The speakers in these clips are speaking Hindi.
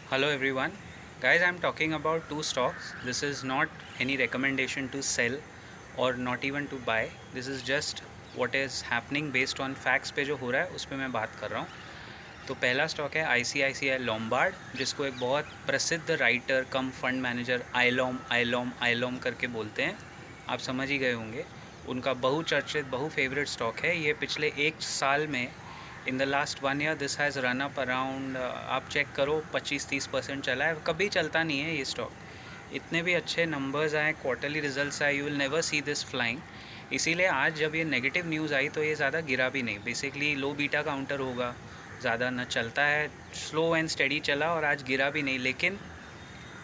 Hello everyone. Guys, I'm talking about two stocks. This is not any recommendation to sell or not even to buy. This is just what is happening based on facts पे जो हो रहा है उस पर मैं बात कर रहा हूँ। तो पहला स्टॉक है ICICI लोम्बार्ड, जिसको एक बहुत प्रसिद्ध राइटर कम फंड मैनेजर आईलॉम करके बोलते हैं। आप समझ ही गए होंगे। उनका बहुचर्चित बहु फेवरेट स्टॉक है। ये पिछले एक साल में in the last 1 year this has run up around, आप चेक करो, 25-30% चला है। कभी चलता नहीं है ये स्टॉक। इतने भी अच्छे नंबर्स आए, क्वार्टरली रिजल्ट्स आए, you will never see this flying. इसीलिए आज जब ये नेगेटिव न्यूज़ आई तो ये ज़्यादा गिरा भी नहीं। बेसिकली लो बीटा काउंटर होगा, ज़्यादा न चलता है, स्लो एंड स्टेडी चला और आज गिरा भी नहीं। लेकिन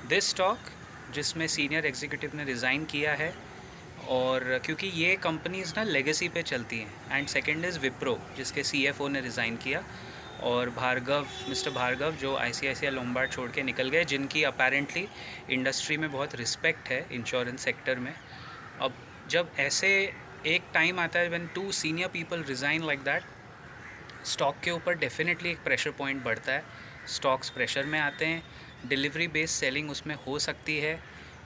दिस स्टॉक जिसमें सीनियर एग्जीक्यूटिव ने रिज़ाइन किया है, और क्योंकि ये कंपनीज़ ना लेगेसी पे चलती हैं, एंड सेकंड इज़ विप्रो जिसके सीएफओ ने रिज़ाइन किया, और मिस्टर भार्गव जो आईसीआईसीआई लोम्बार्ड छोड़ के निकल गए, जिनकी अपेरेंटली इंडस्ट्री में बहुत रिस्पेक्ट है इंश्योरेंस सेक्टर में। अब जब ऐसे एक टाइम आता है when two senior people resign like that, stock के ऊपर डेफिनेटली एक प्रेशर पॉइंट बढ़ता है। स्टॉक्स प्रेशर में आते हैं, डिलीवरी बेस्ड सेलिंग उसमें हो सकती है।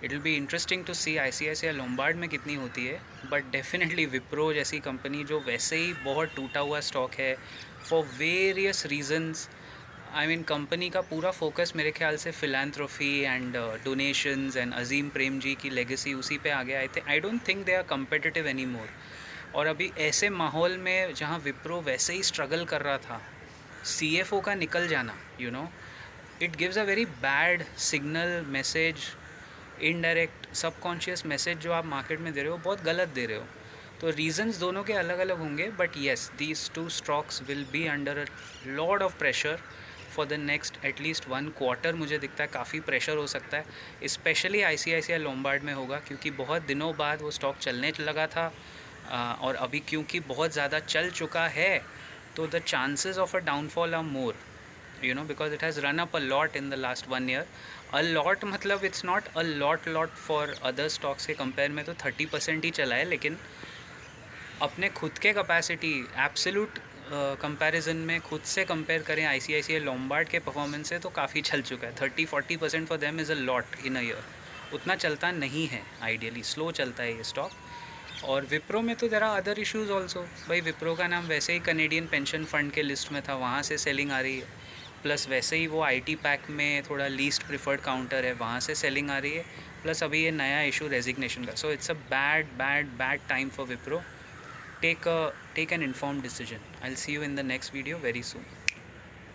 It will be interesting to see ICICI Lombard में कितनी होती है, बट डेफिनेटली विप्रो जैसी कंपनी जो वैसे ही बहुत टूटा हुआ स्टॉक है for various reasons. I mean company का पूरा फोकस मेरे ख्याल से philanthropy and donations and Azim Premji की लेगेसी उसी पे आ गया। I don't think they are competitive any more. और अभी ऐसे माहौल में जहाँ विप्रो वैसे ही स्ट्रगल कर रहा था, सीएफओ का निकल जाना, it gives a very bad signal message, indirect subconscious message जो आप मार्केट में दे रहे हो, बहुत गलत दे रहे हो। तो रीजंस दोनों के अलग अलग होंगे, but yes these two stocks will be under a lot of pressure for the next at least 1 quarter. मुझे दिखता है काफ़ी प्रेशर हो सकता है, स्पेशली आईसीआईसीआई लोम्बार्ड में होगा, क्योंकि बहुत दिनों बाद वो स्टॉक चलने लगा था। और अभी क्योंकि बहुत ज़्यादा चल चुका है, तो the chances of a downfall are more, because it has run up a lot in the last 1 year. A lot मतलब it's not a lot for other stocks के कंपेयर में तो 30% ही चला है, लेकिन अपने खुद के कैपेसिटी एब्सोल्यूट कंपैरिजन में खुद से कंपेयर करें आईसीआईसीआई लोम्बार्ड के परफॉर्मेंस से, तो काफ़ी चल चुका है। 30-40% for them is a lot in a year. उतना चलता नहीं है, आइडियली स्लो चलता है ये स्टॉक। और विप्रो में तो ज़रा अदर इश्यूज़ ऑल्सो। भाई विप्रो का नाम वैसे ही कनेडियन पेंशन फंड के लिस्ट में था, वहाँ से सेलिंग आ रही है, प्लस वैसे ही वो आईटी पैक में थोड़ा लीस्ट प्रिफर्ड काउंटर है, वहाँ से सेलिंग आ रही है, प्लस अभी ये नया इशू रेजिग्नेशन का। So it's a bad time for Wipro. Take an informed decision. I'll see you in the next video very soon.